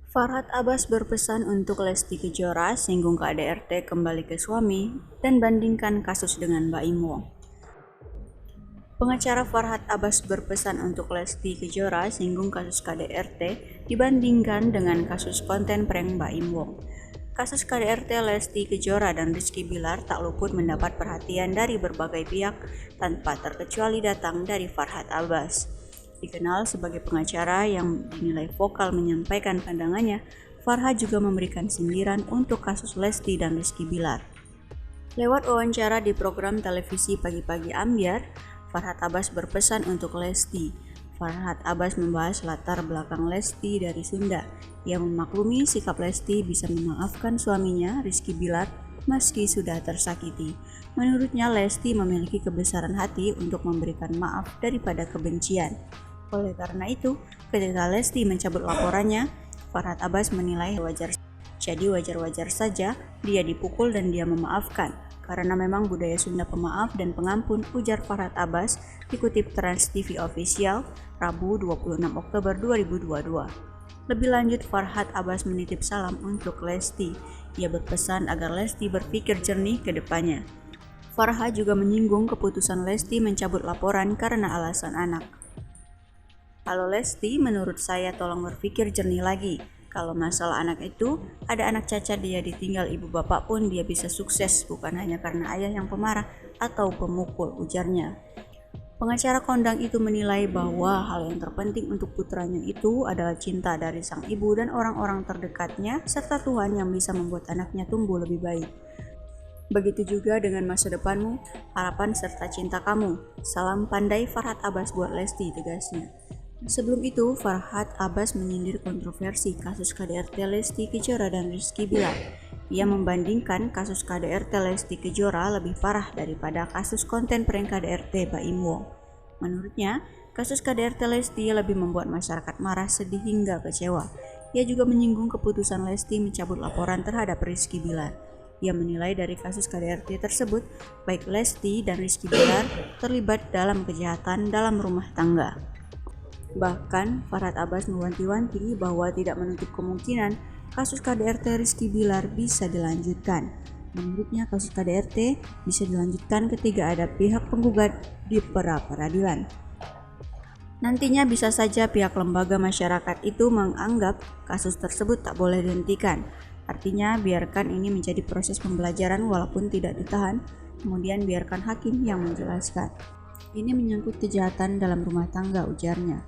Farhad Abbas berpesan untuk Lesti Kejora singgung KDRT kembali ke suami dan bandingkan kasus dengan Baim Wong. Pengacara Farhad Abbas berpesan untuk Lesti Kejora singgung kasus KDRT dibandingkan dengan kasus konten prank Baim Wong. Kasus KDRT Lesti Kejora dan Rizky Bilar tak luput mendapat perhatian dari berbagai pihak tanpa terkecuali datang dari Farhad Abbas. Dikenal sebagai pengacara yang dinilai vokal menyampaikan pandangannya, Farhad juga memberikan sindiran untuk kasus Lesti dan Rizky Bilar. Lewat wawancara di program televisi Pagi-Pagi Ambyar, Farhad Abbas berpesan untuk Lesti. Farhad Abbas membahas latar belakang Lesti dari Sunda. Ia memaklumi sikap Lesti bisa memaafkan suaminya, Rizky Bilar, meski sudah tersakiti. Menurutnya, Lesti memiliki kebesaran hati untuk memberikan maaf daripada kebencian. Oleh karena itu, ketika Lesti mencabut laporannya, Farhad Abbas menilai wajar saja dia dipukul dan dia memaafkan, karena memang budaya Sunda pemaaf dan pengampun, ujar Farhad Abbas dikutip Trans TV Official, Rabu 26 Oktober 2022. Lebih lanjut, Farhad Abbas menitip salam untuk Lesti. Ia berpesan agar Lesti berpikir jernih ke depannya. Farhad juga menyinggung keputusan Lesti mencabut laporan karena alasan anak. Kalau Lesti, menurut saya tolong berpikir jernih lagi. Kalau masalah anak itu, ada anak cacat dia ditinggal ibu bapak pun dia bisa sukses, bukan hanya karena ayah yang pemarah atau pemukul, ujarnya. Pengacara kondang itu menilai bahwa hal yang terpenting untuk putranya itu adalah cinta dari sang ibu dan orang-orang terdekatnya, serta Tuhan yang bisa membuat anaknya tumbuh lebih baik. Begitu juga dengan masa depanmu, harapan serta cinta kamu. Salam pandai Farhad Abbas buat Lesti, tegasnya. Sebelum itu, Farhad Abbas menyindir kontroversi kasus KDRT Lesti Kejora dan Rizky Bilar. Ia membandingkan kasus KDRT Lesti Kejora lebih parah daripada kasus konten prank KDRT Baim Wong. Menurutnya, kasus KDRT Lesti lebih membuat masyarakat marah, sedih hingga kecewa. Ia juga menyinggung keputusan Lesti mencabut laporan terhadap Rizky Bilar. Ia menilai dari kasus KDRT tersebut, baik Lesti dan Rizky Bilar terlibat dalam kejahatan dalam rumah tangga. Bahkan, Farhad Abbas mewanti-wanti bahwa tidak menutup kemungkinan kasus KDRT Rizky Bilar bisa dilanjutkan. Menurutnya, kasus KDRT bisa dilanjutkan ketika ada pihak penggugat di pra-peradilan. Nantinya bisa saja pihak lembaga masyarakat itu menganggap kasus tersebut tak boleh dihentikan. Artinya, biarkan ini menjadi proses pembelajaran walaupun tidak ditahan, kemudian biarkan hakim yang menjelaskan. Ini menyangkut kejahatan dalam rumah tangga, ujarnya.